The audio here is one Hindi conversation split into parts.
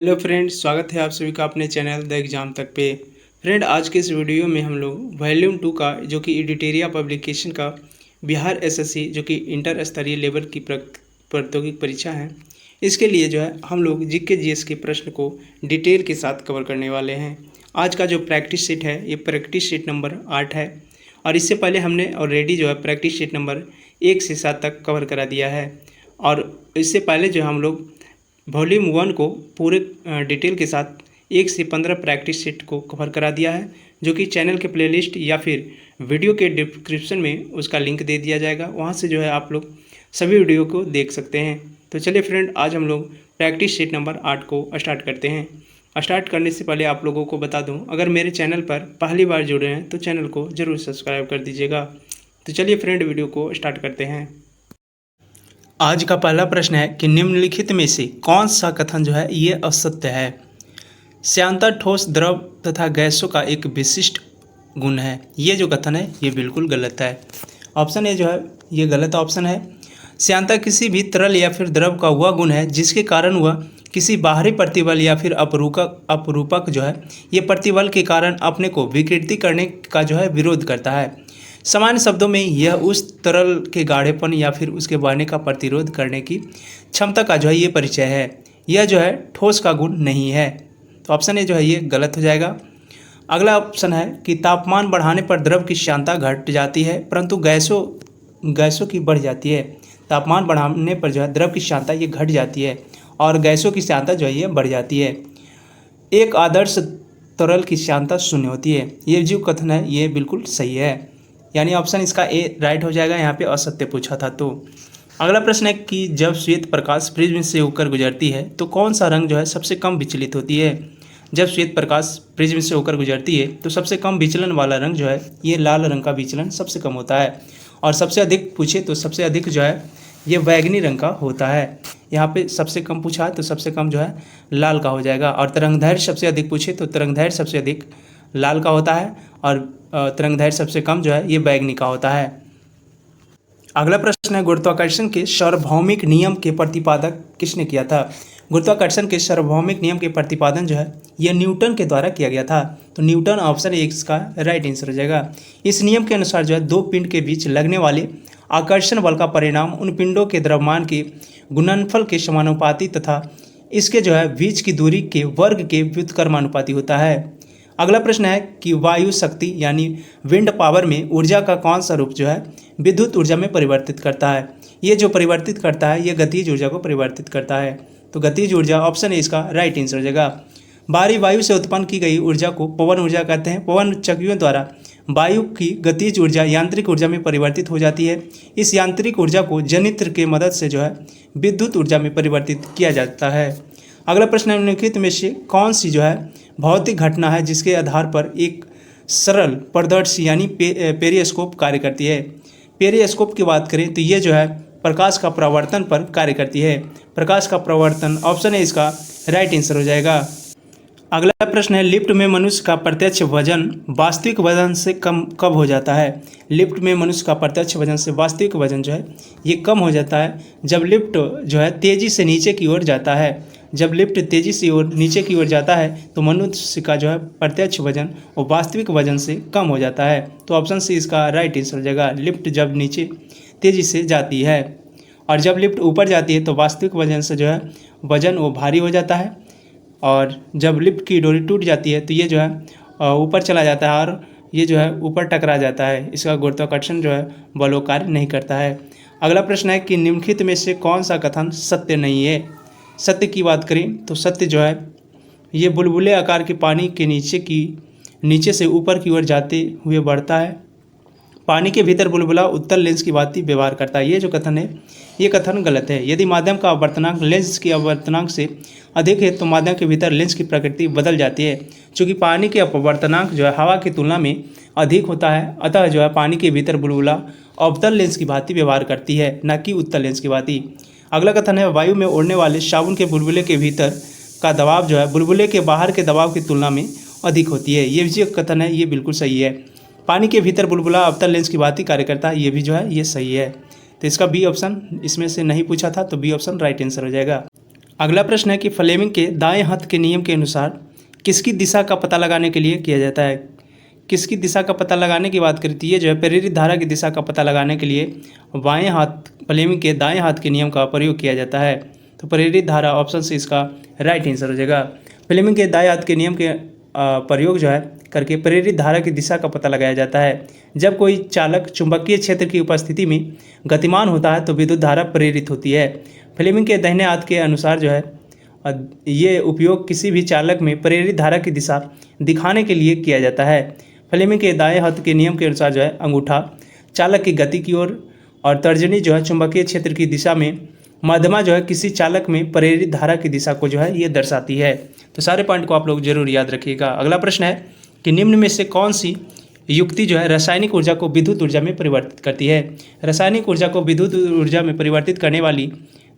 हेलो फ्रेंड्स, स्वागत है आप सभी का अपने चैनल द एग्ज़ाम तक पे। फ्रेंड, आज के इस वीडियो में हम लोग वॉल्यूम 2 का जो कि एडिटोरिया पब्लिकेशन का बिहार एसएससी जो कि इंटर स्तरीय लेवल की प्रतियोगिक परीक्षा है, इसके लिए जो है हम लोग जीके जीएस के प्रश्न को डिटेल के साथ कवर करने वाले हैं। आज का जो प्रैक्टिस शीट है ये प्रैक्टिस शीट नंबर 8 है और इससे पहले हमने ऑलरेडी जो है प्रैक्टिस शीट नंबर 1 से 7 तक कवर करा दिया है। और इससे पहले जो हम लोग वॉल्यूम 1 को पूरे डिटेल के साथ 1 से 15 प्रैक्टिस सेट को कवर करा दिया है, जो कि चैनल के प्लेलिस्ट या फिर वीडियो के डिस्क्रिप्शन में उसका लिंक दे दिया जाएगा। वहां से जो है आप लोग सभी वीडियो को देख सकते हैं। तो चलिए फ्रेंड, आज हम लोग प्रैक्टिस सेट नंबर 8 को स्टार्ट करते हैं। स्टार्ट करने से पहले आप लोगों को बता दूँ, अगर मेरे चैनल पर पहली बार जुड़े हैं तो चैनल को ज़रूर सब्सक्राइब कर दीजिएगा। तो चलिए फ्रेंड, वीडियो को स्टार्ट करते हैं। आज का पहला प्रश्न है कि निम्नलिखित में से कौन सा कथन जो है ये असत्य है। श्यानता ठोस, द्रव तथा गैसों का एक विशिष्ट गुण है। ये जो कथन है ये बिल्कुल गलत है। ऑप्शन ए जो है ये गलत ऑप्शन है। श्यानता किसी भी तरल या फिर द्रव का वह गुण है जिसके कारण वह किसी बाहरी प्रतिबल या फिर अपरूपक जो है ये प्रतिबल के कारण अपने को विकृति करने का जो है विरोध करता है। सामान्य शब्दों में यह उस तरल के गाढ़ेपन या फिर उसके बहने का प्रतिरोध करने की क्षमता का जो है ये परिचय है। यह जो है ठोस का गुण नहीं है। तो ऑप्शन ए जो है ये गलत हो जाएगा। अगला ऑप्शन है कि तापमान बढ़ाने पर द्रव की श्यानता घट जाती है परंतु गैसों की बढ़ जाती है। तापमान बढ़ाने पर जो है द्रव की श्यानता ये घट जाती है और गैसों की श्यानता जो है ये बढ़ जाती है। एक आदर्श तरल की श्यानता शून्य होती है। ये जो कथन है ये बिल्कुल सही है, यानी ऑप्शन इसका ए राइट हो जाएगा। यहाँ पे असत्य पूछा था। तो अगला प्रश्न है कि जब श्वेत प्रकाश प्रिज्म से होकर गुजरती है तो कौन सा रंग जो है सबसे कम विचलित होती है। जब श्वेत प्रकाश प्रिज्म से होकर गुजरती है तो सबसे कम विचलन वाला रंग जो है ये लाल रंग का विचलन सबसे कम होता है। और सबसे अधिक पूछे तो सबसे अधिक जो है ये बैगनी रंग का होता है। यहाँ पे सबसे कम पूछा है तो सबसे कम जो है लाल का हो जाएगा। और तरंगदैर्घ्य सबसे अधिक पूछे तो तरंगदैर्घ्य सबसे अधिक लाल का होता है और तरंगदैर्घ्य सबसे कम जो है ये बैगनी का होता है। अगला प्रश्न है गुरुत्वाकर्षण के सार्वभौमिक नियम के प्रतिपादक किसने किया था। गुरुत्वाकर्षण के सार्वभौमिक नियम के प्रतिपादन जो है ये न्यूटन के द्वारा किया गया था। तो न्यूटन ऑप्शन ए इसका राइट आंसर हो जाएगा। इस नियम के अनुसार जो है दो पिंड के बीच लगने वाले आकर्षण बल का परिणाम उन पिंडों के द्रव्यमान के गुणनफल के समानुपाती तथा इसके जो है बीच की दूरी के वर्ग के व्युत्क्रमानुपाती होता है। अगला प्रश्न है कि वायु शक्ति यानी विंड पावर में ऊर्जा का कौन सा रूप जो है विद्युत ऊर्जा में परिवर्तित करता है। ये जो परिवर्तित करता है ये गतिज ऊर्जा को परिवर्तित करता है। तो गतिज ऊर्जा ऑप्शन ए इसका राइट आंसर हो जाएगा। बाहरी वायु से उत्पन्न की गई ऊर्जा को पवन ऊर्जा कहते हैं। पवन चक्कियों द्वारा वायु की गतिज ऊर्जा यांत्रिक ऊर्जा में परिवर्तित हो जाती है। इस यांत्रिक ऊर्जा को जनित्र की मदद से जो है विद्युत ऊर्जा में परिवर्तित किया जाता है। अगला प्रश्न निम्नलिखित में से कौन सी जो है भौतिक घटना है जिसके आधार पर एक सरल पारदर्शी यानी पेरिस्कोप कार्य करती है। पेरिस्कोप की बात करें तो ये जो है प्रकाश का परावर्तन पर कार्य करती है। प्रकाश का परावर्तन ऑप्शन है इसका राइट आंसर हो जाएगा। अगला प्रश्न है लिफ्ट में मनुष्य का प्रत्यक्ष वजन वास्तविक वजन से कम कब हो जाता है। लिफ्ट में मनुष्य का प्रत्यक्ष वजन से वास्तविक वजन जो है ये कम हो जाता है जब लिफ्ट जो है तेज़ी से नीचे की ओर जाता है। जब लिफ्ट तेज़ी से नीचे की ओर जाता है तो मनुष्य का जो है प्रत्यक्ष वजन वो वास्तविक वजन से कम हो जाता है। तो ऑप्शन सी इसका राइट आंसर हो जाएगा। लिफ्ट जब नीचे तेज़ी से जाती है और जब लिफ्ट ऊपर जाती है तो वास्तविक वजन से जो है वजन वो भारी हो जाता है और जब लिफ्ट की डोरी टूट जाती है तो ये जो है ऊपर चला जाता है और ये जो है ऊपर टकरा जाता है। इसका गुरुत्वाकर्षण जो है बल वो कार्य नहीं करता है। अगला प्रश्न है कि निम्नलिखित में से कौन सा कथन सत्य नहीं है। सत्य की बात करें तो सत्य जो है ये बुलबुले आकार के पानी के नीचे से ऊपर की ओर जाते हुए बढ़ता है। पानी के भीतर बुलबुला उत्तल लेंस की भांति व्यवहार करता है। ये जो कथन है ये कथन गलत है। यदि माध्यम का अपवर्तनांक लेंस की अपवर्तनांक से अधिक है तो माध्यम के भीतर लेंस की प्रकृति बदल जाती है। चूँकि पानी के अपवर्तनांक जो है हवा की तुलना में अधिक होता है, अतः जो है पानी के भीतर बुलबुला अवतल लेंस की भांति व्यवहार करती है, न कि उत्तल लेंस की भांति। अगला कथन है वायु में उड़ने वाले साबुन के बुलबुले के भीतर का दबाव जो है बुलबुले के बाहर के दबाव की तुलना में अधिक होती है। ये जो कथन है ये बिल्कुल सही है। पानी के भीतर बुलबुला अवतल लेंस की भांति कार्य करता है, ये भी जो है ये सही है। तो इसका बी ऑप्शन इसमें से नहीं पूछा था तो बी ऑप्शन राइट आंसर हो जाएगा। अगला प्रश्न है कि फ्लेमिंग के दाएं हाथ के नियम के अनुसार किसकी दिशा का पता लगाने के लिए किया जाता है। किसकी दिशा का पता लगाने की बात करती है जो है प्रेरित धारा की दिशा का पता लगाने के लिए बाएं हाथ फ्लेमिंग के दाएं हाथ के नियम का प्रयोग किया जाता है। तो प्रेरित धारा ऑप्शन सी इसका राइट आंसर हो जाएगा। फ्लेमिंग के दाएं हाथ के नियम के प्रयोग जो है करके प्रेरित धारा की दिशा का पता लगाया जाता है। जब कोई चालक चुंबकीय क्षेत्र की उपस्थिति में गतिमान होता है तो विद्युत धारा प्रेरित होती है। फ्लेमिंग के दाहिने हाथ के अनुसार जो है ये उपयोग किसी भी चालक में प्रेरित धारा की दिशा दिखाने के लिए किया जाता है। फ्लेमिंग के दाएं हाथ के नियम के अनुसार जो है अंगूठा चालक की गति की ओर और तर्जनी जो है चुंबकीय क्षेत्र की दिशा में, मध्यमा जो है किसी चालक में प्रेरित धारा की दिशा को जो है ये दर्शाती है। तो सारे पॉइंट को आप लोग जरूर याद रखिएगा। अगला प्रश्न है कि निम्न में से कौन सी युक्ति जो है रासायनिक ऊर्जा को विद्युत ऊर्जा में परिवर्तित करती है। रासायनिक ऊर्जा को विद्युत ऊर्जा में परिवर्तित करने वाली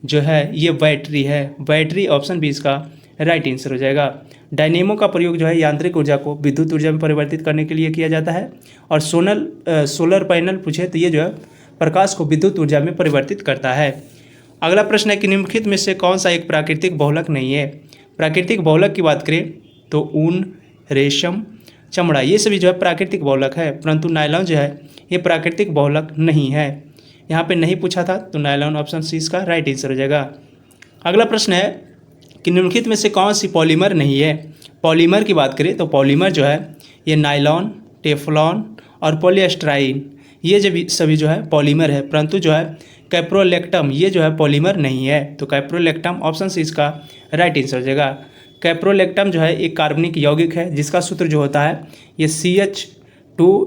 जो है ये बैटरी है। बैटरी ऑप्शन बी इसका राइट आंसर हो जाएगा। डायनेमो का प्रयोग जो है यांत्रिक ऊर्जा को विद्युत ऊर्जा में परिवर्तित करने के लिए किया जाता है। और सोलर पैनल पूछे तो ये जो है प्रकाश को विद्युत ऊर्जा में परिवर्तित करता है। अगला प्रश्न है कि निम्नलिखित में से कौन सा एक प्राकृतिक बहुलक नहीं है। प्राकृतिक बहुलक की बात करें तो ऊन, रेशम, चमड़ा ये सभी जो है प्राकृतिक बहुलक है, परंतु नायलॉन जो है ये प्राकृतिक बहुलक नहीं है। यहाँ पे नहीं पूछा था तो नायलॉन ऑप्शन सी इसका राइट आंसर हो जाएगा। अगला प्रश्न है कि निम्नलिखित में से कौन सी पॉलीमर नहीं है। पॉलीमर की बात करें तो पॉलीमर जो है ये नायलॉन, टेफ्लॉन और पॉलीएस्ट्राइन ये जब सभी जो है पॉलीमर है, परंतु जो है कैप्रोलेक्टम ये जो है पॉलीमर नहीं है। तो कैप्रोलेक्टम ऑप्शन सी इसका राइट आंसर हो जाएगा। कैप्रोलेक्टम जो है एक कार्बनिक यौगिक है जिसका सूत्र जो होता है ये CH2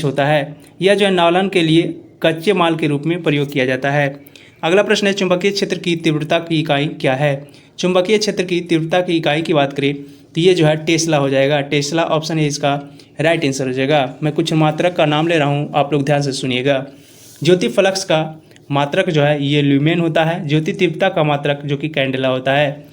होता है। यह जो है नायलॉन के लिए कच्चे माल के रूप में प्रयोग किया जाता है। अगला प्रश्न है चुंबकीय क्षेत्र की तीव्रता की इकाई क्या है। चुंबकीय क्षेत्र की तीव्रता की इकाई की बात करें तो ये जो है टेस्ला हो जाएगा। टेस्ला ऑप्शन है इसका राइट आंसर हो जाएगा। मैं कुछ मात्रक का नाम ले रहा हूँ, आप लोग ध्यान से सुनिएगा। ज्योति फ्लक्स का मात्रक जो है ये ल्यूमेन होता है। ज्योति तीव्रता का मात्रक जो कि कैंडेला होता है।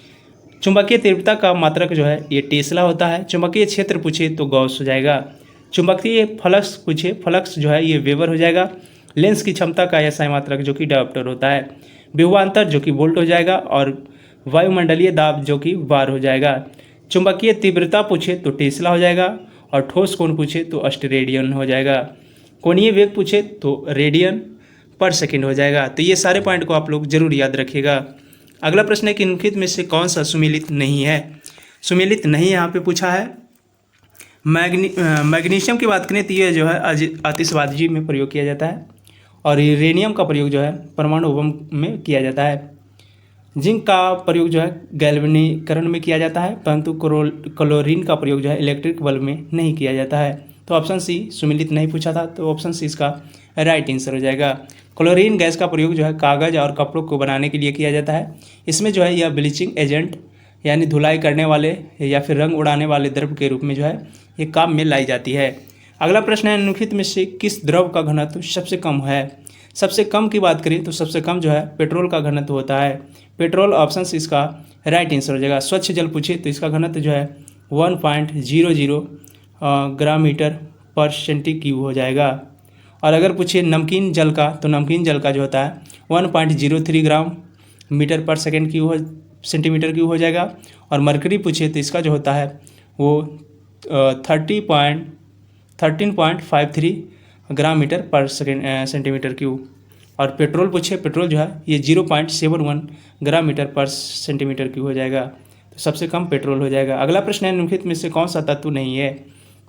चुंबकीय तीव्रता का मात्रक जो है ये टेस्ला होता है। चुंबकीय क्षेत्र पूछे तो गॉस हो जाएगा। चुंबकीय फ्लक्स पूछे फ्लक्स जो है ये वेबर हो जाएगा। लेंस की क्षमता का एसआई मात्रक जो कि डायोप्टर होता है। विभवांतर जो कि वोल्ट हो जाएगा और वायुमंडलीय दाब जो कि बार हो जाएगा। चुंबकीय तीव्रता पूछे तो टेस्ला हो जाएगा और ठोस कोण पूछे तो अस्टेरेडियन हो जाएगा। कोणीय वेग पूछे तो रेडियन पर सेकेंड हो जाएगा। तो ये सारे पॉइंट को आप लोग जरूर याद रखिएगा। अगला प्रश्न है कि निम्नलिखित में से कौन सा सुमेलित नहीं है। सुमेलित नहीं यहाँ पे पूछा है। मैग्नीशियम की बात करें तो ये जो है आतिशबाजी में प्रयोग किया जाता है और यूरेनियम का प्रयोग जो है परमाणु बम में किया जाता है। जिंक का प्रयोग जो है गैल्वेनीकरण में किया जाता है, परंतु क्लोरीन का प्रयोग जो है इलेक्ट्रिक बल्ब में नहीं किया जाता है। तो ऑप्शन सी सुमेलित नहीं पूछा था तो ऑप्शन सी इसका राइट आंसर हो जाएगा। क्लोरीन गैस का प्रयोग जो है कागज़ और कपड़ों को बनाने के लिए किया जाता है। इसमें जो है यह ब्लीचिंग एजेंट यानी धुलाई करने वाले या फिर रंग उड़ाने वाले द्रव के रूप में जो है ये काम में लाई जाती है। अगला प्रश्न है निम्नलिखित में से किस द्रव का घनत्व सबसे कम है। सबसे कम की बात करें तो सबसे कम जो है पेट्रोल का घनत्व होता है। पेट्रोल ऑप्शन से इसका राइट आंसर हो जाएगा। स्वच्छ जल पूछे तो इसका घनत्व जो है 1.00 ग्राम मीटर पर सेंटीक्यूब हो जाएगा। और अगर पूछे नमकीन जल का तो नमकीन जल का जो होता है 1.03 ग्राम मीटर पर सेंटीमीटर क्यूब हो जाएगा। और मरकरी पूछे तो इसका जो होता है वो 13.53 ग्राम मीटर पर सेंटीमीटर क्यूब। और पेट्रोल पूछे पेट्रोल जो है ये 0.71 ग्राम मीटर पर सेंटीमीटर क्यूब हो जाएगा। तो सबसे कम पेट्रोल हो जाएगा। अगला प्रश्न है निम्नलिखित में से कौन सा तत्व नहीं है।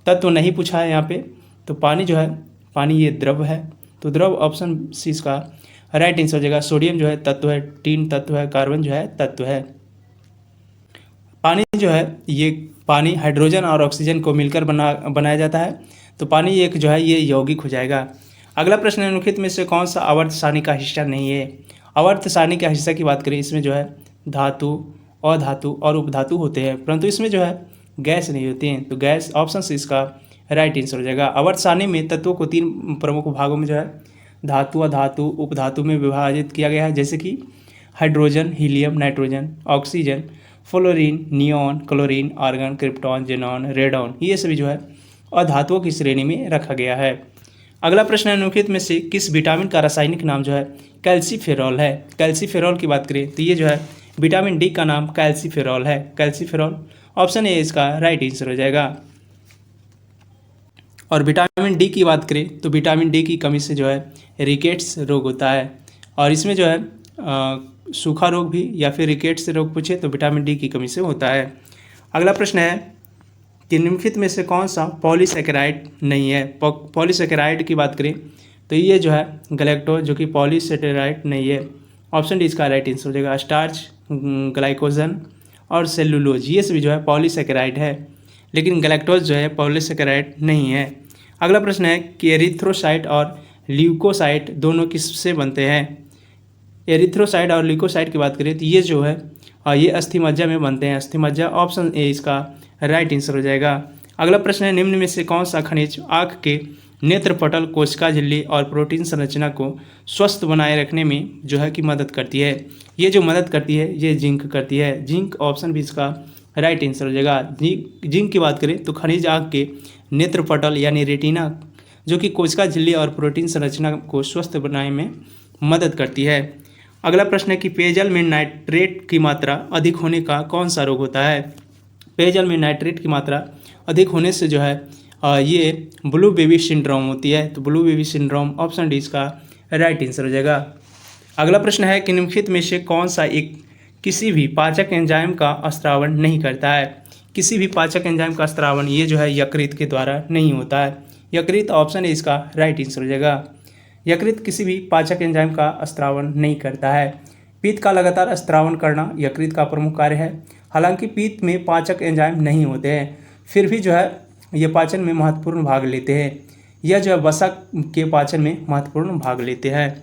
तत्व नहीं पूछा है यहाँ पे। तो पानी जो है पानी ये द्रव है, तो द्रव ऑप्शन सी इसका राइट आंसर हो जाएगा। सोडियम जो है तत्व है, टीन तत्व है, कार्बन जो है तत्व है। पानी जो है ये पानी हाइड्रोजन और ऑक्सीजन को मिलकर बनाया जाता है। तो पानी एक जो है ये यौगिक हो जाएगा। अगला प्रश्न है निम्नलिखित में से कौन सा आवर्त सारणी का हिस्सा नहीं है। आवर्त सारणी का हिस्सा की बात करें इसमें जो है धातु, अधातु और उपधातु होते हैं, परंतु इसमें जो है गैस नहीं होती हैं। तो गैस ऑप्शन से इसका राइट आंसर हो जाएगा। आवर्त सारणी में तत्वों को 3 प्रमुख भागों में जो है धातु, अधातु, उपधातु में विभाजित किया गया है, जैसे कि hydrogen, helium, nitrogen, oxygen, fluorine, neon, chlorine, argon, krypton, xenon, radon ये सभी जो है अधातुओं की श्रेणी में रखा गया है। अगला प्रश्न है निम्नलिखित में से किस विटामिन का रासायनिक नाम जो है कैल्सीफेरॉल है। कैल्सीफेरॉल की बात करें तो ये जो है विटामिन डी का नाम कैल्सीफेरॉल है। कैल्सीफेरॉल ऑप्शन ए इसका राइट आंसर हो जाएगा। और विटामिन डी की बात करें तो विटामिन डी की कमी से जो है रिकेट्स रोग होता है। और इसमें जो है सूखा रोग भी या फिर रिकेट्स रोग पूछे तो विटामिन डी की कमी से होता है। अगला प्रश्न है कि निम्नलिखित में से कौन सा पॉलीसेकेराइड नहीं है। पॉलीसेकेराइड की बात करें तो ये जो है गैलेक्टोज जो कि पॉलीसेकेराइड नहीं है। ऑप्शन डी इसका राइट आंसर हो जाएगा। स्टार्च, ग्लाइकोजन और सेलुलोज ये सभी जो है पॉलीसेकेराइड है, लेकिन गैलेक्टोज जो है पॉलीसेकेराइड नहीं है। अगला प्रश्न है कि एरिथ्रोसाइट और ल्यूकोसाइट दोनों किससे बनते हैं। एरिथ्रोसाइट और ल्यूकोसाइट की बात करें तो ये जो है ये अस्थिमज्जा में बनते हैं। अस्थिमज्जा ऑप्शन ए इसका राइट आंसर हो जाएगा। अगला प्रश्न है निम्न में से कौन सा खनिज आँख के नेत्रपटल, कोशिका झिल्ली और प्रोटीन संरचना को स्वस्थ बनाए रखने में जो है कि मदद करती है। ये जो मदद करती है ये जिंक करती है। जिंक ऑप्शन भी इसका राइट आंसर हो जाएगा। जिंक की बात करें तो खनिज आँख के नेत्रपटल यानी रेटिना जो कि कोशिका झिल्ली और प्रोटीन संरचना को स्वस्थ बनाने में मदद करती है। अगला प्रश्न है कि पेयजल में नाइट्रेट की मात्रा अधिक होने का कौन सा रोग होता है। पेयजल में नाइट्रेट की मात्रा अधिक होने से जो है ये ब्लू बेबी सिंड्रोम होती है। तो blue baby syndrome option D इसका राइट आंसर हो जाएगा। अगला प्रश्न है कि निम्नलिखित में से कौन सा एक किसी भी पाचक एंजाइम का स्त्रावन नहीं करता है। किसी भी पाचक एंजाइम का स्त्रावन ये जो है यकृत के द्वारा नहीं होता है। यकृत ऑप्शन है इसका राइट आंसर हो जाएगा। यकृत किसी भी पाचक एंजाइम का स्त्रावन नहीं करता है। पित्त का लगातार स्त्रावन करना यकृत का प्रमुख कार्य है। हालांकि पित्त में पाचक एंजाइम नहीं होते हैं, फिर भी जो है ये पाचन में महत्वपूर्ण भाग लेते हैं। यह जो है वसा के पाचन में महत्वपूर्ण भाग लेते हैं।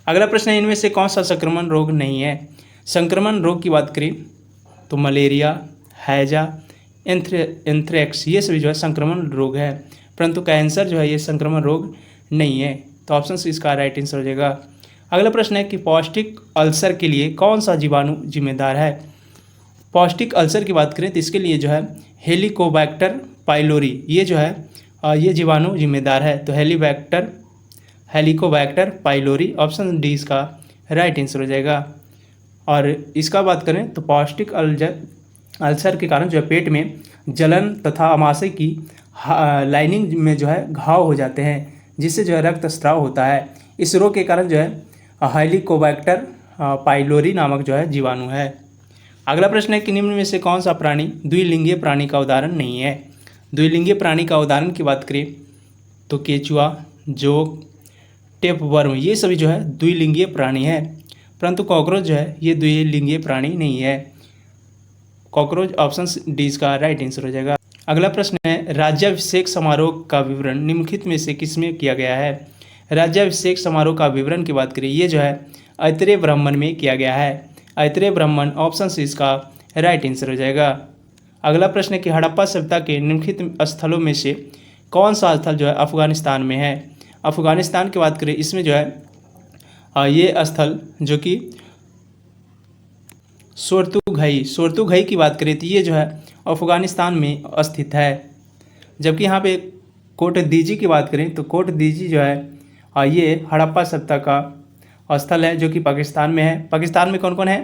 अगला प्रश्न है इनमें से कौन सा संक्रमण रोग नहीं है। संक्रमण रोग की बात करें तो मलेरिया, हैजा, एंथ्रेक्स ये सभी जो है संक्रमण रोग है, परंतु कैंसर जो है ये संक्रमण रोग नहीं है। तो ऑप्शन सी इसका राइट आंसर हो जाएगा। अगला प्रश्न है कि पौष्टिक अल्सर के लिए कौन सा जीवाणु जिम्मेदार है। पौष्टिक अल्सर की बात करें तो इसके लिए जो है हेलिकोबैक्टर पाइलोरी ये जो है ये जीवाणु जिम्मेदार है। तो हेलिकोबैक्टर पाइलोरी ऑप्शन डी इसका राइट आंसर हो जाएगा। और इसका बात करें तो पौष्टिक अल्सर के कारण जो है पेट में जलन तथा आमाशय की लाइनिंग में जो है घाव हो जाते हैं, जिससे जो है रक्तस्राव होता है। इस रोग के कारण जो है हेलिकोबैक्टर पाइलोरी नामक जो है जीवाणु है। अगला प्रश्न है कि निम्न में से कौन सा प्राणी द्विलिंगीय प्राणी का उदाहरण नहीं है। द्विलिंगीय प्राणी का उदाहरण की बात करें तो केचुआ, जोक, टेपवर्म ये सभी जो है द्विलिंगीय प्राणी है, परंतु कॉकरोच जो है ये द्विलिंगीय प्राणी नहीं है। कॉकरोच ऑप्शन डी का राइट आंसर हो जाएगा। अगला प्रश्न है राज्याभिषेक समारोह का विवरण निम्नलिखित में से किसमें किया गया है। राज्याभिषेक समारोह का विवरण की बात करें ये जो है ऐतरेय ब्राह्मण में किया गया है। ऐतरेय ब्राह्मण ऑप्शन सी इसका राइट आंसर हो जाएगा। अगला प्रश्न है कि हड़प्पा सभ्यता के निम्नलिखित स्थलों में से कौन सा स्थल जो है अफगानिस्तान में है। अफगानिस्तान की बात करें इसमें जो है ये स्थल जो कि सोर्तुघई की बात करें तो ये जो है अफगानिस्तान में स्थित है। जबकि यहाँ पे कोट दीजी की बात करें तो कोट दीजी जो है ये हड़प्पा सभ्यता का स्थल है जो कि पाकिस्तान में है। पाकिस्तान में कौन कौन है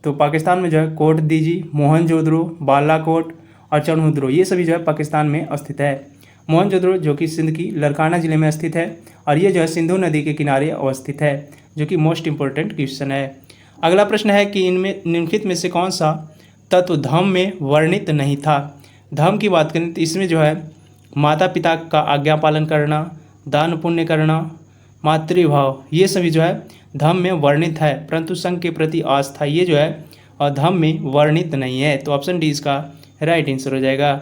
तो पाकिस्तान में जो है कोट दीजी, मोहनजोदड़ो, बालाकोट और चनहुद्रो ये सभी जो है पाकिस्तान में स्थित है। मोहनजोदड़ो जो कि सिंध की लरकाना ज़िले में स्थित है और ये जो है सिंधु नदी के किनारे अवस्थित है, जो कि मोस्ट इम्पोर्टेंट क्वेश्चन है। अगला प्रश्न है कि इनमें निम्नलिखित में से कौन सा तत्व धम्म में वर्णित नहीं था। धम्म की बात करें तो इसमें जो है माता पिता का आज्ञा पालन करना, दान पुण्य करना, मातृभाव ये सभी जो है धम्म में वर्णित है, परंतु संघ के प्रति आस्था ये जो है धम्म में वर्णित नहीं है। तो ऑप्शन डी इसका राइट आंसर हो जाएगा।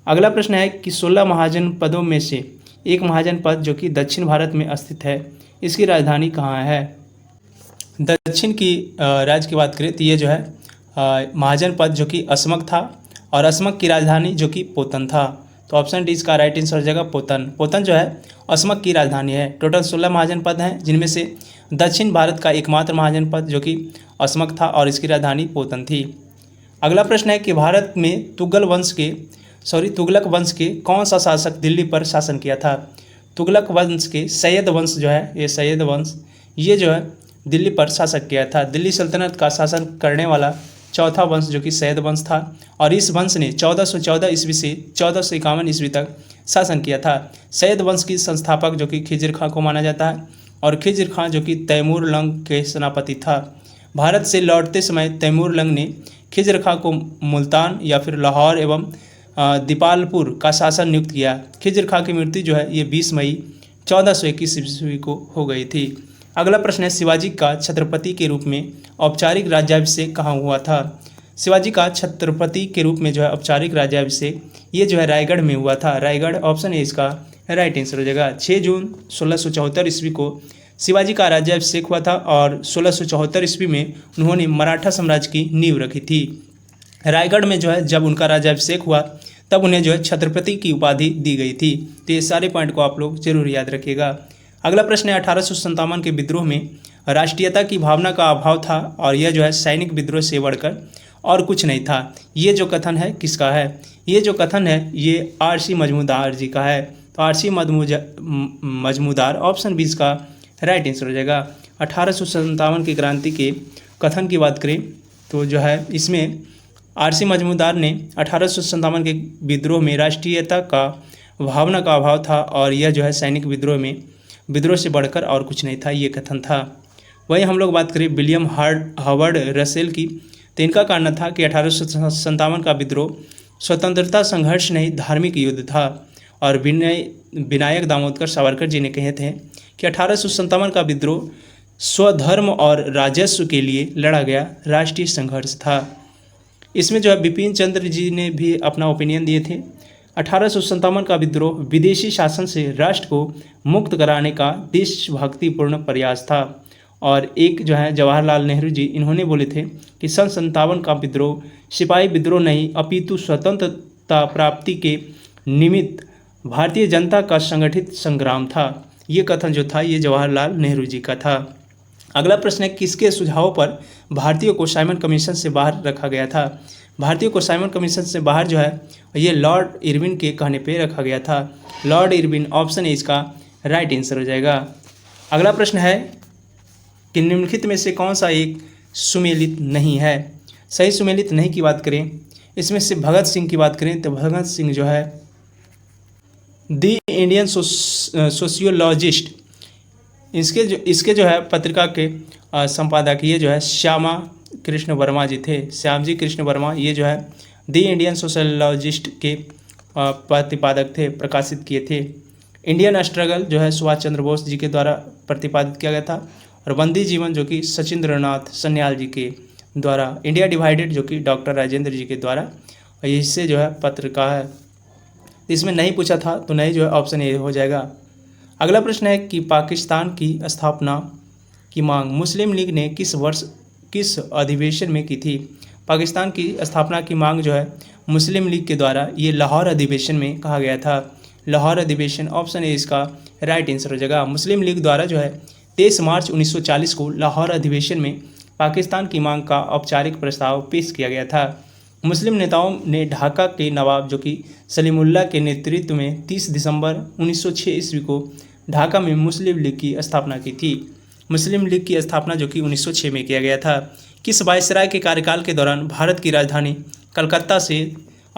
अगला प्रश्न है कि 16 महाजनपदों में से एक महाजनपद जो कि दक्षिण भारत में स्थित है, इसकी राजधानी कहाँ है। दक्षिण की राज्य की बात करें तो ये जो है महाजनपद जो कि असमक था और असमक की राजधानी जो कि पोतन था। तो ऑप्शन डी इसका राइट आंसर हो जाएगा पोतन। पोतन जो है असमक की राजधानी है। टोटल 16 महाजनपद हैं, जिनमें से दक्षिण भारत का एकमात्र महाजनपद जो कि असमक था और इसकी राजधानी पोतन थी। अगला प्रश्न है कि भारत में तुगलक वंश के कौन सा शासक दिल्ली पर शासन किया था। तुगलक वंश के सैयद वंश जो है, ये सैयद वंश ये जो है दिल्ली पर शासक किया था। दिल्ली सल्तनत का शासन करने वाला चौथा वंश जो कि सैयद वंश था, और इस वंश ने 1414 ईस्वी से 1451 ईस्वी तक शासन किया था। सैयद वंश की संस्थापक जो कि खिज़िर खां को माना जाता है, और खिज़िर खां जो कि तैमूर लंग के सेनापति था। भारत से लौटते समय तैमूर लंग ने खिज़िर खां को मुल्तान या फिर लाहौर एवं दीपालपुर का शासन नियुक्त किया। खिज़िर खां की मृत्यु जो है ये 20 मई 1421 ईस्वी को हो गई थी। अगला प्रश्न है, शिवाजी का छत्रपति के रूप में औपचारिक राज्याभिषेक कहाँ हुआ था? शिवाजी का छत्रपति के रूप में जो है औपचारिक राज्याभिषेक ये जो है रायगढ़ में हुआ था। रायगढ़ ऑप्शन है इसका राइट आंसर हो जाएगा। 6 जून 1674 ईस्वी को शिवाजी का राज्याभिषेक हुआ था, और 1674 ईस्वी में उन्होंने मराठा साम्राज्य की नींव रखी थी। रायगढ़ में जो है जब उनका राज्याभिषेक हुआ तब उन्हें जो है छत्रपति की उपाधि दी गई थी। तो ये सारे पॉइंट को आप लोग जरूर याद रखिएगा। अगला प्रश्न है, 1857 के विद्रोह में राष्ट्रीयता की भावना का अभाव था, और यह जो है सैनिक विद्रोह से बढ़कर और कुछ नहीं था। ये जो कथन है किसका है? ये जो कथन है ये आर.सी. मजमूदार जी का है। तो आर.सी. मजमूदार ऑप्शन 20 का राइट आंसर हो जाएगा। 1857 की क्रांति के कथन की बात करें तो जो है इसमें आर.सी. मजमूदार ने 1857 के विद्रोह में राष्ट्रीयता का भावना का अभाव था, और यह जो है सैनिक विद्रोह से बढ़कर और कुछ नहीं था, ये कथन था। वहीं हम लोग बात करें विलियम हार्वर्ड रसेल की, तो इनका कहना था कि 1857 का विद्रोह स्वतंत्रता संघर्ष नहीं धार्मिक युद्ध था। और विनायक दामोदर सावरकर जी ने कहे थे कि 1857 का विद्रोह स्वधर्म और राजस्व के लिए लड़ा गया राष्ट्रीय संघर्ष था। इसमें जो है बिपिन चंद्र जी ने भी अपना ओपिनियन दिए थे। 1857 का विद्रोह विदेशी शासन से राष्ट्र को मुक्त कराने का देशभक्तिपूर्ण प्रयास था। और एक जो है जवाहरलाल नेहरू जी, इन्होंने बोले थे कि सन 57 का विद्रोह सिपाही विद्रोह नहीं अपितु स्वतंत्रता प्राप्ति के निमित्त भारतीय जनता का संगठित संग्राम था। ये कथन जो था ये जवाहरलाल नेहरू जी का था। अगला प्रश्न है, किसके सुझाव पर भारतीयों को साइमन कमीशन से बाहर रखा गया था? भारतीयों को साइमन कमीशन से बाहर जो है ये लॉर्ड इरविन के कहने पे रखा गया था। लॉर्ड इरविन ऑप्शन है इसका राइट आंसर हो जाएगा। अगला प्रश्न है कि निम्नलिखित में से कौन सा एक सुमेलित नहीं है? सही सुमेलित नहीं की बात करें, इसमें से भगत सिंह की बात करें तो भगत सिंह जो है द इंडियन सोशियोलॉजिस्ट इसके जो है पत्रिका के संपादक ये जो है श्यामा कृष्ण वर्मा जी थे। श्यामजी कृष्ण वर्मा ये जो है द इंडियन सोशियोलॉजिस्ट के प्रतिपादक थे, प्रकाशित किए थे। इंडियन स्ट्रगल जो है सुभाष चंद्र बोस जी के द्वारा प्रतिपादित किया गया था। और बंदी जीवन जो कि सचिंद्रनाथ सन्याल जी के द्वारा। इंडिया डिवाइडेड जो कि डॉक्टर राजेंद्र जी के द्वारा। और इससे जो है पत्रिका है, इसमें नहीं पूछा था तो नहीं जो है ऑप्शन ए हो जाएगा। अगला प्रश्न है कि पाकिस्तान की स्थापना की मांग मुस्लिम लीग ने किस अधिवेशन में की थी? पाकिस्तान की स्थापना की मांग जो है मुस्लिम लीग के द्वारा ये लाहौर अधिवेशन में कहा गया था। लाहौर अधिवेशन ऑप्शन ए इसका राइट आंसर हो जाएगा। मुस्लिम लीग द्वारा जो है 23 मार्च 1940 को लाहौर अधिवेशन में पाकिस्तान की मांग का औपचारिक प्रस्ताव पेश किया गया था। मुस्लिम नेताओं ने ढाका के नवाब जो कि सलीमुल्लाह के नेतृत्व में 30 दिसंबर 1906 ईस्वी को ढाका में मुस्लिम लीग की स्थापना की थी। मुस्लिम लीग की स्थापना जो कि 1906 में किया गया था। किस वायसराय के कार्यकाल के दौरान भारत की राजधानी कलकत्ता से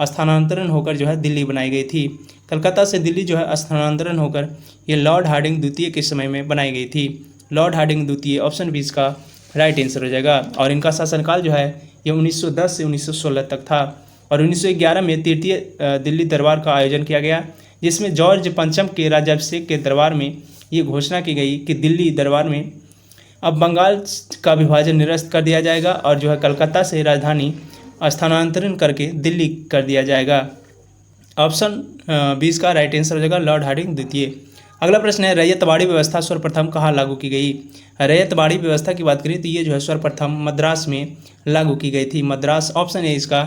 स्थानांतरण होकर जो है दिल्ली बनाई गई थी? कलकत्ता से दिल्ली जो है स्थानांतरण होकर ये लॉर्ड हार्डिंग द्वितीय के समय में बनाई गई थी। लॉर्ड हार्डिंग द्वितीय ऑप्शन 20 का राइट आंसर हो जाएगा। और इनका शासनकाल जो है ये 1910 से 1916 तक था। और 1911 में तृतीय दिल्ली दरबार का आयोजन किया गया, जिसमें जॉर्ज पंचम के राज्याभिषेक के दरबार में ये घोषणा की गई कि दिल्ली दरबार में अब बंगाल का विभाजन निरस्त कर दिया जाएगा और जो है कलकत्ता से राजधानी स्थानांतरण करके दिल्ली कर दिया जाएगा। ऑप्शन 20 का राइट आंसर हो जाएगा लॉर्ड हार्डिंग द्वितीय। अगला प्रश्न है, रैयतवाड़ी व्यवस्था सर्वप्रथम कहाँ लागू की गई? रैयतवाड़ी व्यवस्था की बात करें तो ये जो है सर्वप्रथम मद्रास में लागू की गई थी। मद्रास ऑप्शन है इसका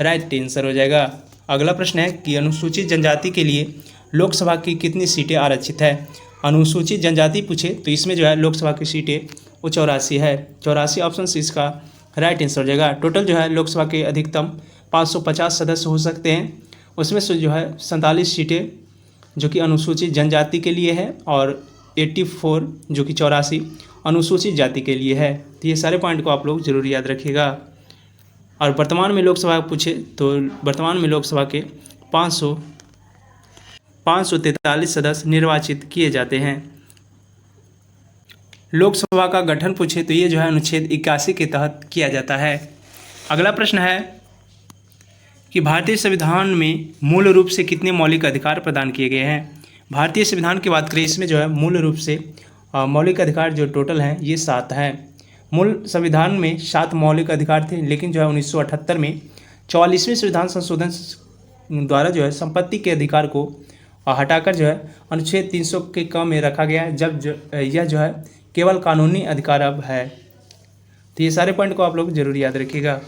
राइट आंसर हो जाएगा। अगला प्रश्न है कि अनुसूचित जनजाति के लिए लोकसभा की कितनी सीटें आरक्षित है? अनुसूचित जनजाति पूछे तो इसमें जो है लोकसभा की सीटें वो 84 है। 84 ऑप्शन से इसका राइट आंसर हो जाएगा। टोटल जो है लोकसभा के अधिकतम 550 सदस्य हो सकते हैं, उसमें से जो है 47 सीटें जो कि अनुसूचित जनजाति के लिए है, और 84 जो कि 84 अनुसूचित जाति के लिए है। तो ये सारे पॉइंट को आप लोग जरूर याद रखिएगा। और वर्तमान में लोकसभा पूछे तो वर्तमान में लोकसभा के 543 सदस्य निर्वाचित किए जाते हैं। लोकसभा का गठन पूछे तो ये जो है अनुच्छेद 81 के तहत किया जाता है। अगला प्रश्न है कि भारतीय संविधान में मूल रूप से कितने मौलिक अधिकार प्रदान किए गए हैं। भारतीय संविधान की बात करें, इसमें जो है मूल रूप से मौलिक अधिकार जो टोटल हैं ये 7 हैं। मूल संविधान में 7 मौलिक अधिकार थे, लेकिन जो है 1978 में 44वें संविधान संशोधन द्वारा जो है संपत्ति के अधिकार को हटाकर जो है अनुच्छेद 300 के क में रखा गया है, जब यह जो है केवल कानूनी अधिकार अब है। तो ये सारे पॉइंट को आप लोग जरूर याद रखिएगा।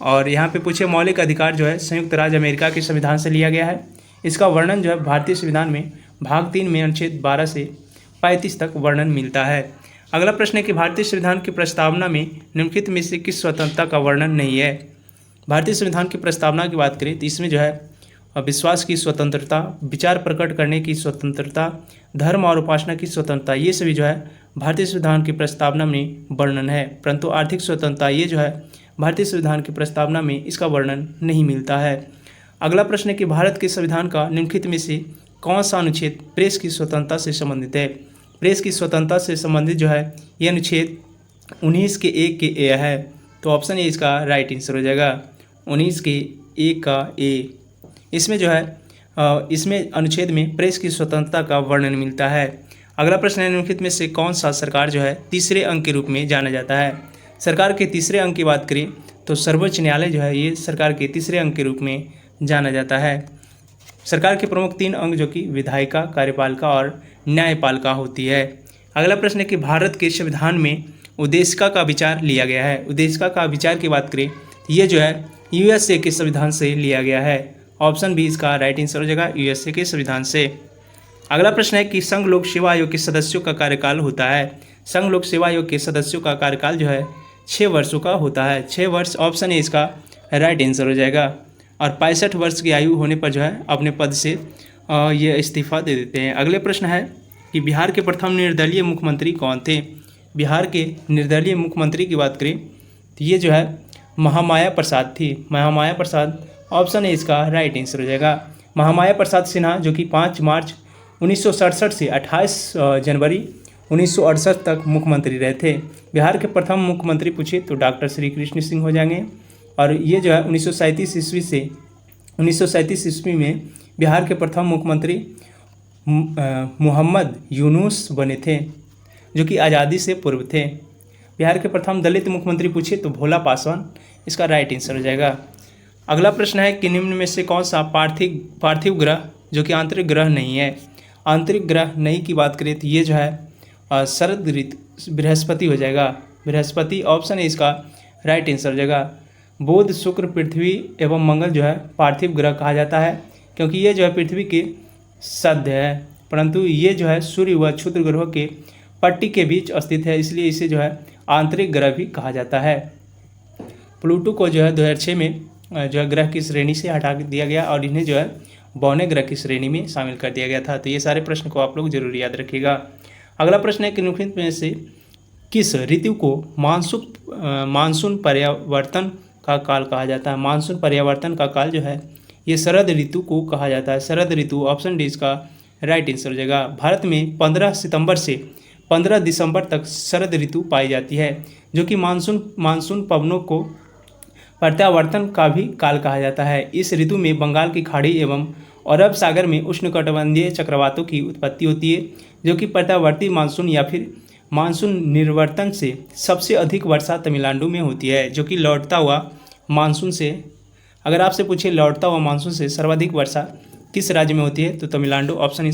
और यहाँ पे पूछे मौलिक अधिकार जो है संयुक्त राज्य अमेरिका के संविधान से लिया गया है। इसका वर्णन जो है भारतीय संविधान में भाग 3 में अनुच्छेद 12 से 35 तक वर्णन मिलता है। अगला प्रश्न है कि भारतीय संविधान की प्रस्तावना में निम्नलिखित में से किस स्वतंत्रता का वर्णन नहीं है। भारतीय संविधान की प्रस्तावना की बात करें तो इसमें जो है विश्वास की स्वतंत्रता, विचार प्रकट करने की स्वतंत्रता, धर्म और उपासना की स्वतंत्रता, ये सभी जो है भारतीय संविधान की प्रस्तावना में वर्णन है। परंतु आर्थिक स्वतंत्रता ये जो है भारतीय संविधान की प्रस्तावना में इसका वर्णन नहीं मिलता है। अगला प्रश्न है कि भारत के संविधान का निम्नलिखित में से कौन सा अनुच्छेद प्रेस की स्वतंत्रता से संबंधित है। प्रेस की स्वतंत्रता से संबंधित जो है ये अनुच्छेद 19 के 1 के ए है। तो ऑप्शन ए इसका राइट आंसर हो जाएगा, 19 के 1 का ए। इसमें जो है इसमें अनुच्छेद में प्रेस की स्वतंत्रता का वर्णन मिलता है। अगला प्रश्न है निम्नलिखित में से कौन सा सरकार जो है तीसरे अंग के रूप में जाना जाता है। सरकार के तीसरे अंग की बात करें तो सर्वोच्च न्यायालय जो है ये सरकार के तीसरे अंग के रूप में जाना जाता है। सरकार के प्रमुख 3 अंग जो कि विधायिका, कार्यपालिका और न्यायपालिका होती है। अगला प्रश्न है कि भारत के संविधान में उद्देशिका का विचार लिया गया है। उद्देशिका का विचार की बात करें तो ये जो है यूएसए के संविधान से लिया गया है। ऑप्शन बी इसका राइट आंसर हो जाएगा, यूएसए के संविधान से। अगला प्रश्न है कि संघ लोक सेवा आयोग के सदस्यों का कार्यकाल होता है। संघ लोक सेवा आयोग के सदस्यों का कार्यकाल जो है 6 वर्षों का होता है, 6 वर्ष। ऑप्शन ए इसका राइट आंसर हो जाएगा। और 65 वर्ष की आयु होने पर जो है अपने पद से ये इस्तीफा दे देते हैं। अगले प्रश्न है कि बिहार के प्रथम निर्दलीय मुख्यमंत्री कौन थे। बिहार के निर्दलीय मुख्यमंत्री की बात करें तो ये जो है महामाया प्रसाद थी, महामाया प्रसाद। ऑप्शन ए इसका राइट आंसर हो जाएगा। महामाया प्रसाद सिन्हा जो कि 5 मार्च 1967 से 28 जनवरी 1968 तक मुख्यमंत्री रहे थे। बिहार के प्रथम मुख्यमंत्री पूछे तो डॉक्टर श्री कृष्ण सिंह हो जाएंगे। और ये जो है 1937 ईस्वी में बिहार के प्रथम मुख्यमंत्री मोहम्मद यूनुस बने थे, जो कि आज़ादी से पूर्व थे। बिहार के प्रथम दलित मुख्यमंत्री पूछे तो भोला पासवान, इसका राइट आंसर हो जाएगा। अगला प्रश्न है कि निम्न में से कौन सा पार्थिव ग्रह जो कि आंतरिक ग्रह नहीं है। आंतरिक ग्रह नहीं की बात करें तो ये जो है शरद ऋतु बृहस्पति हो जाएगा, बृहस्पति। ऑप्शन है इसका राइट आंसर हो जाएगा। बुध, शुक्र, पृथ्वी एवं मंगल जो है पार्थिव ग्रह कहा जाता है, क्योंकि ये जो है पृथ्वी के सद्य है, परंतु ये जो है सूर्य व क्षुद्र ग्रहों के पट्टी के बीच स्थित है, इसलिए इसे जो है आंतरिक ग्रह भी कहा जाता है। प्लूटो को जो है 2006 में जो है ग्रह की श्रेणी से हटा दिया गया और इन्हें जो है बौने ग्रह की श्रेणी में शामिल कर दिया गया था। तो ये सारे प्रश्न को आप लोग जरूर याद रखिएगा। अगला प्रश्न है कि निम्नलिखित में से किस ऋतु को मानसून परिवर्तन का काल कहा जाता है। मानसून परिवर्तन का काल जो है ये शरद ऋतु को कहा जाता है, शरद ऋतु। ऑप्शन डी इसका राइट आंसर हो जाएगा। भारत में 15 सितंबर से 15 दिसंबर तक शरद ऋतु पाई जाती है, जो कि मानसून पवनों को प्रत्यावर्तन का भी काल कहा जाता है। इस ऋतु में बंगाल की खाड़ी एवं अरब सागर में उष्णकटिबंधीय चक्रवातों की उत्पत्ति होती है, जो कि प्रत्यावर्ती मानसून या फिर मानसून निर्वर्तन से सबसे अधिक वर्षा तमिलनाडु में होती है, जो कि लौटता हुआ मानसून से। अगर आपसे पूछे लौटता हुआ मानसून से सर्वाधिक वर्षा किस राज्य में होती है तो तमिलनाडु। ऑप्शन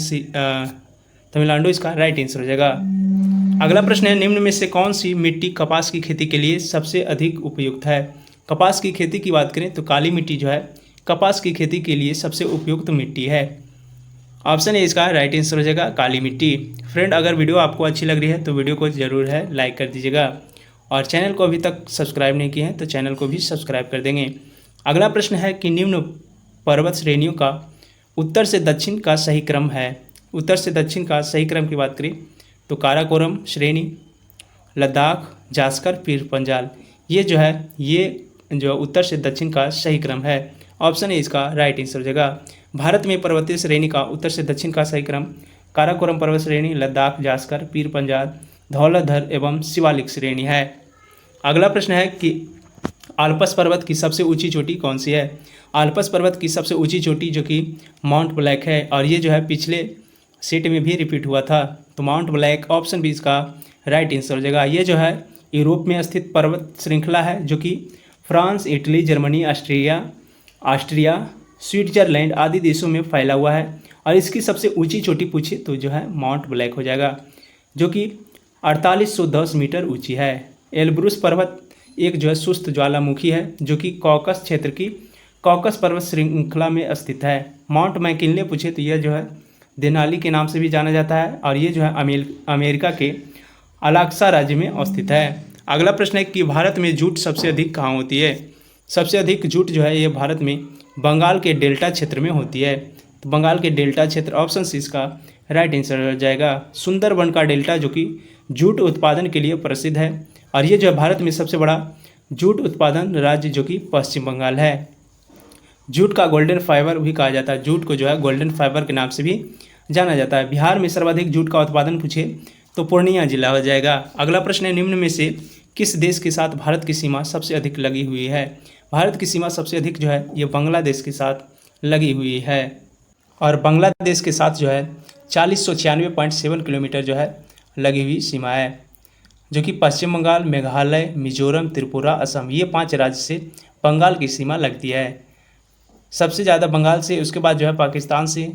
तमिलनाडु इसका राइट आंसर हो जाएगा। अगला प्रश्न है निम्न में से कौन सी मिट्टी कपास की खेती के लिए सबसे अधिक उपयुक्त है। कपास की खेती की बात करें तो काली मिट्टी जो है कपास की खेती के लिए सबसे उपयुक्त मिट्टी है। ऑप्शन ए इसका राइट आंसर हो जाएगा, काली मिट्टी। फ्रेंड, अगर वीडियो आपको अच्छी लग रही है तो वीडियो को ज़रूर है लाइक कर दीजिएगा, और चैनल को अभी तक सब्सक्राइब नहीं किए हैं तो चैनल को भी सब्सक्राइब कर देंगे। अगला प्रश्न है कि निम्न पर्वत श्रेणियों का उत्तर से दक्षिण का सही क्रम है। उत्तर से दक्षिण का सही क्रम की बात करें तो काराकोरम श्रेणी, लद्दाख, जास्कर, पीर पंजाल, ये जो है ये जो उत्तर से दक्षिण का सही क्रम है। ऑप्शन ए इसका राइट आंसर हो जाएगा। भारत में पर्वतीय श्रेणी का उत्तर से दक्षिण का सही क्रम काराकोरम पर्वत श्रेणी, लद्दाख, जास्कर, पीर पंजाल, धौलाधर एवं शिवालिक श्रेणी है। अगला प्रश्न है कि आल्पस पर्वत की सबसे ऊंची चोटी कौन सी है। आल्पस पर्वत की सबसे ऊंची चोटी जो कि माउंट ब्लैक है, और ये जो है पिछले सेट में भी रिपीट हुआ था। तो माउंट ब्लैक ऑप्शन बी इसका राइट आंसर हो जाएगा। ये जो है यूरोप में स्थित पर्वत श्रृंखला है जो कि France, Italy, Germany, Austria, Switzerland आदि देशों में फैला हुआ है। और इसकी सबसे ऊंची चोटी पूछे तो जो है माउंट ब्लैक हो जाएगा, जो कि 4810 मीटर ऊंची है। एल्ब्रुस पर्वत एक जो है सुस्त ज्वालामुखी है जो कि कॉकस क्षेत्र की कॉकस पर्वत श्रृंखला में स्थित है। माउंट मैकिनले पूछे तो यह जो है देनाली के नाम से भी जाना जाता है, और ये जो है अमेरिका के अलास्का राज्य में स्थित है। अगला प्रश्न है कि भारत में जूट सबसे अधिक कहाँ होती है। सबसे अधिक जूट जो है ये भारत में बंगाल के डेल्टा क्षेत्र में होती है। तो बंगाल के डेल्टा क्षेत्र ऑप्शन सी इसका राइट आंसर हो जाएगा। सुंदरबन का डेल्टा जो कि जूट उत्पादन के लिए प्रसिद्ध है, और ये जो है भारत में सबसे बड़ा जूट उत्पादन राज्य जो कि पश्चिम बंगाल है। जूट का गोल्डन फाइबर भी कहा जाता है, जूट को जो है गोल्डन फाइबर के नाम से भी जाना जाता है। बिहार में सर्वाधिक जूट का उत्पादन पूछे तो पूर्णिया जिला हो जाएगा। अगला प्रश्न है निम्न में से किस देश के साथ भारत की सीमा सबसे अधिक लगी हुई है। भारत की सीमा सबसे अधिक जो है ये बांग्लादेश के साथ लगी हुई है, और बांग्लादेश के साथ जो है 4096.7 किलोमीटर जो है लगी हुई सीमा है, जो कि पश्चिम बंगाल, मेघालय, मिजोरम, त्रिपुरा, असम, ये 5 राज्य से बंगाल की सीमा लगती है। सबसे ज़्यादा बंगाल से, उसके बाद जो है पाकिस्तान से,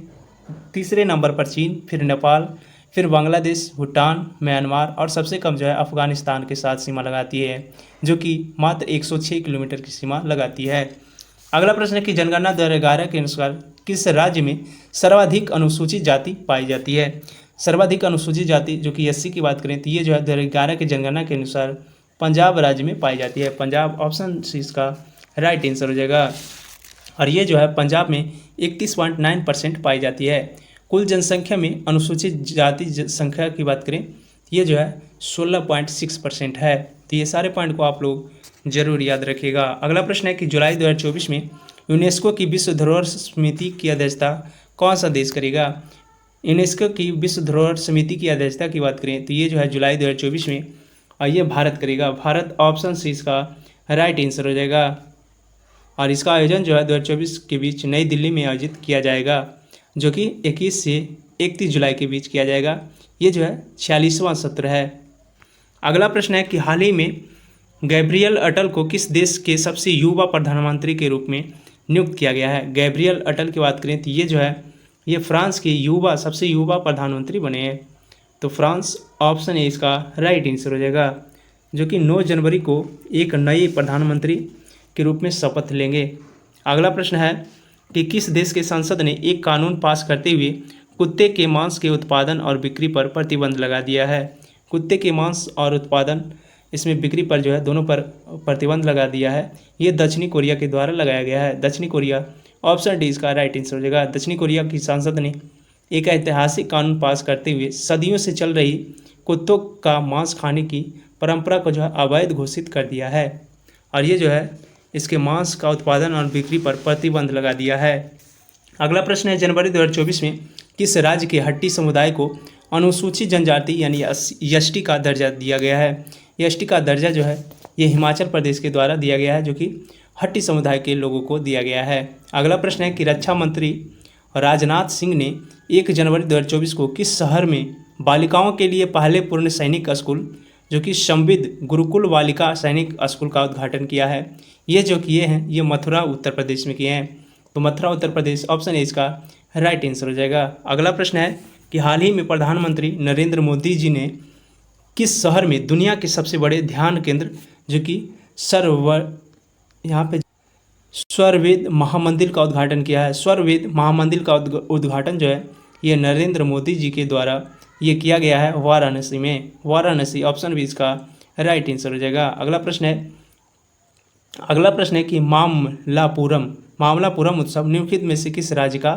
तीसरे नंबर पर चीन, फिर नेपाल, फिर बांग्लादेश, भूटान, म्यांमार, और सबसे कम जो है अफगानिस्तान के साथ सीमा लगाती है, जो कि मात्र 106 किलोमीटर की सीमा लगाती है। अगला प्रश्न है कि जनगणना 2011 के अनुसार किस राज्य में सर्वाधिक अनुसूचित जाति पाई जाती है। सर्वाधिक अनुसूचित जाति जो कि एससी की बात करें तो ये जो है 2011 की जनगणना के अनुसार पंजाब राज्य में पाई जाती है। पंजाब ऑप्शन सी इसका राइट आंसर हो जाएगा, और ये जो है पंजाब में 31.9% पाई जाती है। कुल जनसंख्या में अनुसूचित जाति संख्या की बात करें ये जो है 16.6% है। तो ये सारे पॉइंट को आप लोग जरूर याद रखिएगा। अगला प्रश्न है कि जुलाई 2024 में यूनेस्को की विश्व धरोहर समिति की अध्यक्षता कौन सा देश करेगा। यूनेस्को की विश्व धरोहर समिति की अध्यक्षता की बात करें तो ये जो है जुलाई 2024 में ये भारत करेगा। भारत ऑप्शन सी इसका राइट आंसर हो जाएगा, और इसका आयोजन जो है 2024 के बीच नई दिल्ली में आयोजित किया जाएगा, जो कि 21 से 31 जुलाई के बीच किया जाएगा। ये जो है 46वां सत्र है। अगला प्रश्न है कि हाल ही में गैब्रियल अटल को किस देश के सबसे युवा प्रधानमंत्री के रूप में नियुक्त किया गया है। गैब्रियल अटल की बात करें तो ये जो है ये फ्रांस के सबसे युवा प्रधानमंत्री बने हैं। तो फ्रांस ऑप्शन ए इसका राइट आंसर हो जाएगा, जो कि 9 जनवरी को एक नए प्रधानमंत्री के रूप में शपथ लेंगे। अगला प्रश्न है कि किस देश के संसद ने एक कानून पास करते हुए कुत्ते के मांस के उत्पादन और बिक्री पर प्रतिबंध लगा दिया है। कुत्ते के मांस और उत्पादन इसमें बिक्री पर जो है दोनों पर प्रतिबंध लगा दिया है। ये दक्षिणी कोरिया के द्वारा लगाया गया है। दक्षिणी कोरिया ऑप्शन डी इसका राइट आंसर हो जाएगा। दक्षिणी कोरिया की संसद ने एक ऐतिहासिक कानून पास करते हुए सदियों से चल रही कुत्तों का मांस खाने की परंपरा को जो है अवैध घोषित कर दिया है, और ये जो है इसके मांस का उत्पादन और बिक्री पर प्रतिबंध लगा दिया है। अगला प्रश्न है जनवरी 2024 में किस राज्य के हट्टी समुदाय को अनुसूचित जनजाति यानी एसटी का दर्जा दिया गया है। एसटी का दर्जा जो है ये हिमाचल प्रदेश के द्वारा दिया गया है, जो कि हट्टी समुदाय के लोगों को दिया गया है। अगला प्रश्न है कि रक्षा मंत्री राजनाथ सिंह ने 1 जनवरी 2024 को किस शहर में बालिकाओं के लिए पहले पूर्ण सैनिक स्कूल जो कि संविद गुरुकुल बालिका सैनिक स्कूल का उद्घाटन किया है। ये जो किए हैं ये मथुरा उत्तर प्रदेश में किए हैं। तो मथुरा उत्तर प्रदेश ऑप्शन ए इसका राइट आंसर हो जाएगा। अगला प्रश्न है कि हाल ही में प्रधानमंत्री नरेंद्र मोदी जी ने किस शहर में दुनिया के सबसे बड़े ध्यान केंद्र जो कि स्वरवेद महामंदिर का उद्घाटन किया है। स्वरवेद महामंदिर का उद्घाटन जो है ये नरेंद्र मोदी जी के द्वारा ये किया गया है वाराणसी में। वाराणसी ऑप्शन बी इसका राइट आंसर हो जाएगा। अगला प्रश्न है कि मामलापुरम उत्सव निम्नलिखित में से किस राज्य का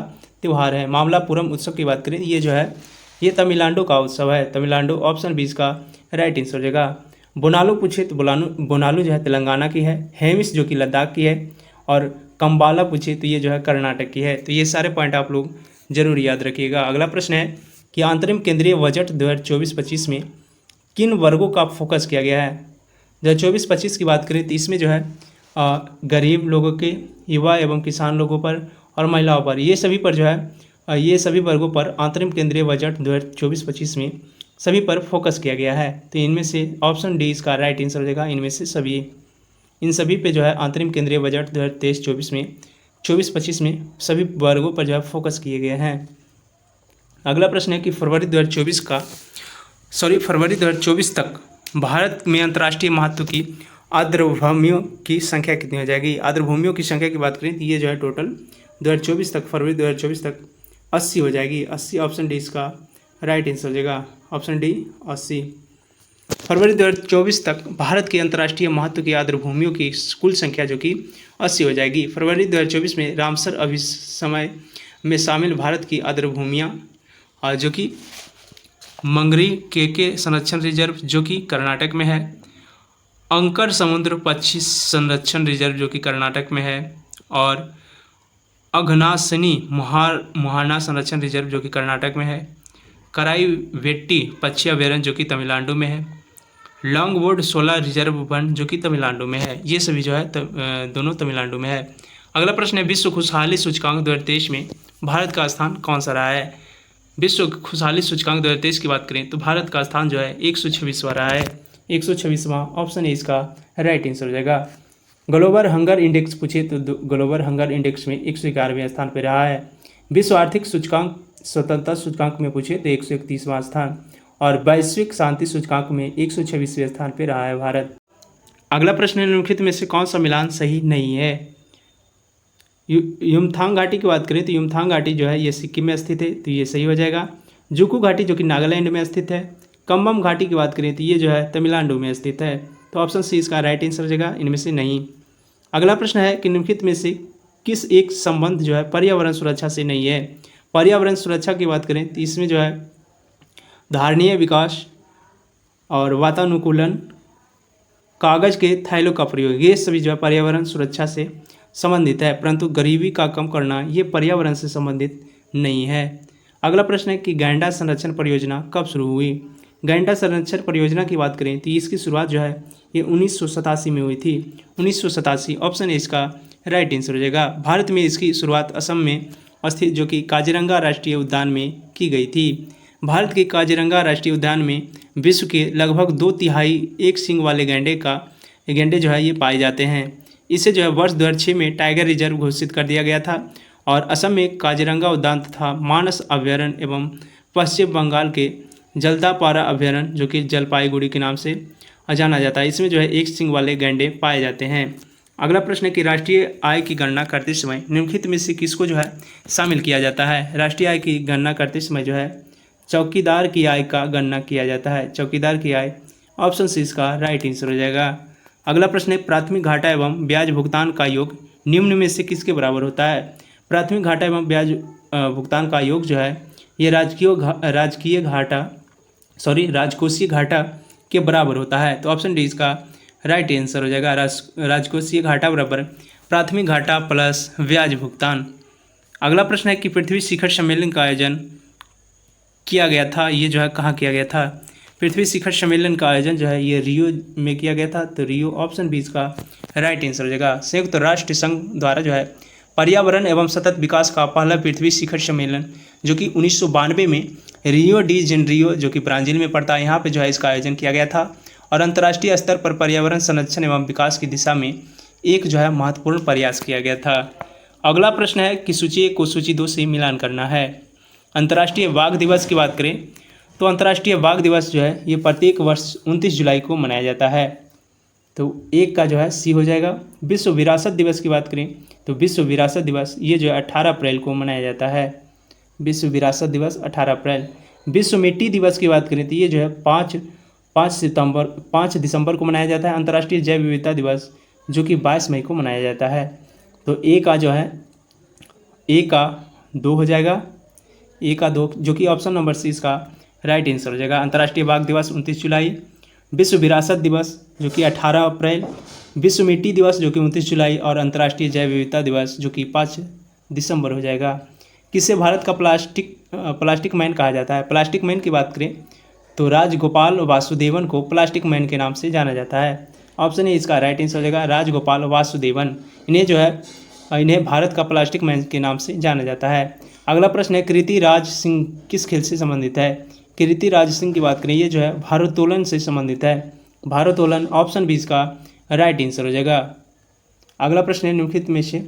त्यौहार है? मामल्लापुरम उत्सव की बात करें, ये जो है ये तमिलनाडु का उत्सव है। तमिलनाडु ऑप्शन 20 का राइट आंसर हो जाएगा। बोनालू पूछे तो बोनालू जो है तेलंगाना की है। हेमिस जो कि लद्दाख की है। और कंबाला पूछे तो ये जो है कर्नाटक की है। तो ये सारे पॉइंट आप लोग जरूर याद रखिएगा। अगला प्रश्न है कि अंतरिम केंद्रीय बजट 2024-25 में किन वर्गों का फोकस किया गया है? जब 24-25 की बात करें तो इसमें जो है गरीब लोगों के, युवा एवं किसान लोगों पर और महिलाओं पर, ये सभी पर जो है ये सभी वर्गों पर अंतरिम केंद्रीय बजट 2024-25 में सभी पर फोकस किया गया है। तो इनमें से ऑप्शन डी इसका राइट आंसर हो जाएगा। इनमें से सभी, इन सभी पे जो है अंतरिम केंद्रीय बजट 2023-24 में 24-25 में सभी वर्गों पर जो है फोकस किए गए हैं। अगला प्रश्न है कि फरवरी 2024 तक भारत में अंतर्राष्ट्रीय महत्व की आर्द्रभूमियों की संख्या कितनी हो जाएगी? आर्द्रभूमियों की संख्या की बात करें तो ये जो है टोटल 2024 तक, फरवरी 2024 तक 80 हो जाएगी। 80 ऑप्शन डी इसका राइट आंसर हो जाएगा। Option D 80। फरवरी 2024 तक भारत की अंतर्राष्ट्रीय महत्व की आर्द्रभूमियों की कुल संख्या जो कि 80 हो जाएगी। फरवरी 2024 में रामसर अभिसमय में शामिल भारत की आर्द्रभूमियाँ जो कि मंगरी के संरक्षण रिजर्व जो कि कर्नाटक में है, अंकर समुद्र पक्षी संरक्षण रिजर्व जो कि कर्नाटक में है, और अघनासनी मुहाना संरक्षण रिजर्व जो कि कर्नाटक में है, कराई वेट्टी पक्षी अभयारण्य जो कि तमिलनाडु में है, लॉन्गवुड सोलर रिजर्व वन जो कि तमिलनाडु में है। ये सभी जो है दोनों तमिलनाडु में है। अगला प्रश्न है विश्व खुशहाली सूचकांक 2023 में भारत का स्थान कौन सा रहा है? विश्व खुशहाली सूचकांक 2023 की बात करें तो भारत का स्थान जो है 126वां रहा है। 126वां ऑप्शन ए इसका राइट आंसर हो जाएगा। ग्लोबल हंगर इंडेक्स पूछे तो ग्लोबल हंगर इंडेक्स में 111वें स्थान पर रहा है। विश्व आर्थिक सूचकांक स्वतंत्रता सूचकांक में पूछे तो 131वां स्थान, और वैश्विक शांति सूचकांक में 126वें स्थान पर रहा है भारत। अगला प्रश्न है निम्नलिखित में से कौन सा मिलान सही नहीं है? युमथांग घाटी की बात करें तो युमथांग घाटी जो है ये सिक्किम में स्थित है, तो ये सही हो जाएगा। जुकू घाटी जो कि नागालैंड में स्थित है। कम्बम घाटी की बात करें तो ये जो है तमिलनाडु में स्थित है। तो ऑप्शन सी इसका राइट आंसर हो जाएगा, इनमें से नहीं। अगला प्रश्न है कि निम्नलिखित में से किस एक संबंध जो है पर्यावरण सुरक्षा से नहीं है? पर्यावरण सुरक्षा की बात करें तो इसमें जो है धारणीय विकास और वातानुकूलन, कागज़ के थैलों का प्रयोग, ये सभी जो है पर्यावरण सुरक्षा से संबंधित है, परंतु गरीबी का कम करना ये पर्यावरण से संबंधित नहीं है। अगला प्रश्न है कि गैंडा संरक्षण परियोजना कब शुरू हुई? गैंडा संरक्षण परियोजना की बात करें तो इसकी शुरुआत जो है ये 1987 में हुई थी। 1987 ऑप्शन ए इसका राइट आंसर हो जाएगा। भारत में इसकी शुरुआत असम में स्थित जो कि काजीरंगा राष्ट्रीय उद्यान में की गई थी। भारत के काजीरंगा राष्ट्रीय उद्यान में विश्व के लगभग 2/3 एक सींग वाले गैंडे जो है ये पाए जाते हैं। इसे जो है वर्ष 2006 में टाइगर रिजर्व घोषित कर दिया गया था, और असम में काजीरंगा उद्यान तथा मानस अभयारण्य एवं पश्चिम बंगाल के जलदापारा अभयारण्य जो कि जलपाईगुड़ी के नाम से जाना जाता है, इसमें जो है एक सींग वाले गैंडे पाए जाते हैं। अगला प्रश्न है कि राष्ट्रीय आय की गणना करते समय निम्नलिखित में से किसको जो है शामिल किया जाता है? राष्ट्रीय आय की गणना करते समय जो है चौकीदार की आय का गणना किया जाता है। चौकीदार की आय ऑप्शन सी इसका राइट आंसर हो जाएगा। अगला प्रश्न है प्राथमिक घाटा एवं ब्याज भुगतान का योग निम्न में से किसके बराबर होता है? प्राथमिक घाटा एवं ब्याज भुगतान का योग जो है ये राजकोषीय घाटा के बराबर होता है। तो ऑप्शन डी इसका राइट आंसर हो जाएगा। राजकोषीय घाटा बराबर प्राथमिक घाटा प्लस ब्याज भुगतान। अगला प्रश्न है कि पृथ्वी शिखर सम्मेलन का आयोजन किया गया था, ये जो है कहाँ किया गया था? पृथ्वी शिखर सम्मेलन का आयोजन जो है ये रियो में किया गया था। तो रियो ऑप्शन बी इसका राइट आंसर हो जाएगा। संयुक्त राष्ट्र संघ द्वारा जो है पर्यावरण एवं सतत विकास का पहला पृथ्वी शिखर सम्मेलन जो कि 1992 में रियो डी जेनेरियो जो कि ब्राज़ील में पड़ता है, यहाँ पे जो है इसका आयोजन किया गया था, और अंतर्राष्ट्रीय स्तर पर पर्यावरण संरक्षण एवं विकास की दिशा में एक जो है महत्वपूर्ण प्रयास किया गया था। अगला प्रश्न है कि सूची 1 को सूची 2 से मिलान करना है। अंतर्राष्ट्रीय बाघ दिवस की बात करें तो अंतर्राष्ट्रीय बाघ दिवस जो है ये प्रत्येक वर्ष 29 जुलाई को मनाया जाता है। तो एक का जो है सी हो जाएगा। विश्व विरासत दिवस की बात करें तो विश्व विरासत दिवस ये जो है 18 अप्रैल को मनाया जाता है। विश्व विरासत दिवस 18 अप्रैल। विश्व मिट्टी दिवस की बात करें तो ये जो है 5 दिसंबर को मनाया जाता है। अंतर्राष्ट्रीय जैव विविधता दिवस जो कि 22 मई को मनाया जाता है। तो ए का जो है ए का 2 हो जाएगा, ए का 2, जो कि ऑप्शन नंबर सी इसका राइट आंसर हो जाएगा। अंतर्राष्ट्रीय बाघ दिवस 29 जुलाई, विश्व विरासत दिवस जो कि 18 अप्रैल, विश्व मिट्टी दिवस जो कि 29 जुलाई और अंतर्राष्ट्रीय जैव विविधता दिवस जो कि 5 दिसंबर हो जाएगा। किसे भारत का प्लास्टिक मैन कहा जाता है? प्लास्टिक मैन की बात करें तो राजगोपाल वासुदेवन को प्लास्टिक मैन के नाम से जाना जाता है। ऑप्शन ए इसका राइट आंसर हो जाएगा, राजगोपाल वासुदेवन। इन्हें भारत का प्लास्टिक मैन के नाम से जाना जाता है। अगला प्रश्न है, कीर्ति राज सिंह किस खेल से संबंधित है? कीर्ति राज सिंह की बात करें, ये जो है भारोत्तोलन से संबंधित है। भारोत्तोलन, ऑप्शन बी इसका राइट आंसर हो जाएगा। अगला प्रश्न है, निम्नलिखित में से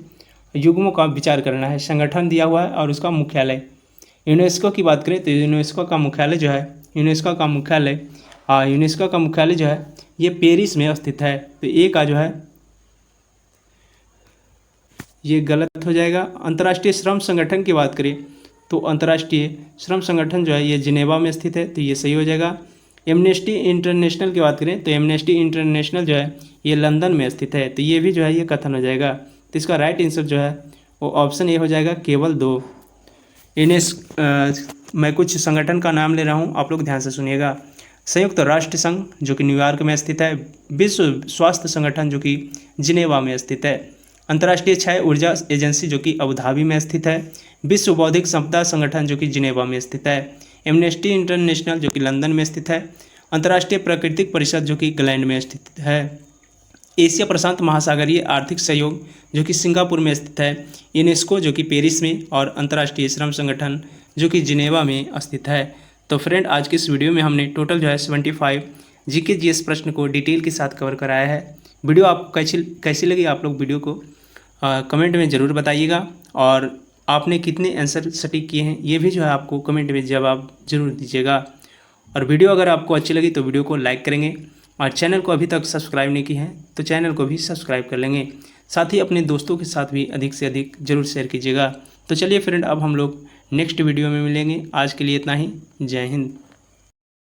युग्मों का विचार करना है। संगठन दिया हुआ है और उसका मुख्यालय। यूनेस्को की बात करें तो यूनेस्को का मुख्यालय जो है ये पेरिस में स्थित है। तो ए का जो है ये गलत हो जाएगा। अंतर्राष्ट्रीय श्रम संगठन की बात करें तो अंतर्राष्ट्रीय श्रम संगठन जो है ये जिनेवा में स्थित है, तो ये सही हो जाएगा। एमनेस्टी इंटरनेशनल की बात करें तो एमनेस्टी इंटरनेशनल जो है ये लंदन में स्थित है, तो ये भी जो है ये कथन हो जाएगा। तो इसका राइट आंसर जो है वो ऑप्शन ए हो जाएगा, केवल 2। मैं कुछ संगठन का नाम ले रहा हूँ, आप लोग ध्यान से सुनिएगा। संयुक्त राष्ट्र संघ जो कि न्यूयॉर्क में स्थित है, विश्व स्वास्थ्य संगठन जो कि जिनेवा में स्थित है, अंतर्राष्ट्रीय क्षय ऊर्जा एजेंसी जो कि अबू धाबी में स्थित है, विश्व बौद्धिक संपदा संगठन जो कि जिनेवा में स्थित है, एमनेस्टी इंटरनेशनल जो कि लंदन में स्थित है, अंतर्राष्ट्रीय प्राकृतिक परिषद जो कि इंग्लैंड में स्थित है, एशिया प्रशांत महासागरीय आर्थिक सहयोग जो कि सिंगापुर में स्थित है, यूनेस्को जो कि पेरिस में, और अंतर्राष्ट्रीय श्रम संगठन जो कि जिनेवा में स्थित है। तो फ्रेंड, आज की इस वीडियो में हमने टोटल जो है 75 जीके जीएस प्रश्न को डिटेल के साथ कवर कराया है। वीडियो आपको कैसी लगी, आप लोग वीडियो को कमेंट में ज़रूर बताइएगा, और आपने कितने आंसर सटीक किए हैं ये भी जो है आपको कमेंट में जवाब जरूर दीजिएगा। और वीडियो अगर आपको अच्छी लगी तो वीडियो को लाइक करेंगे, और चैनल को अभी तक सब्सक्राइब नहीं किए हैं तो चैनल को भी सब्सक्राइब कर लेंगे। साथ ही अपने दोस्तों के साथ भी अधिक से अधिक जरूर शेयर कीजिएगा। तो चलिए फ्रेंड, अब हम लोग नेक्स्ट वीडियो में मिलेंगे। आज के लिए इतना ही। जय हिंद।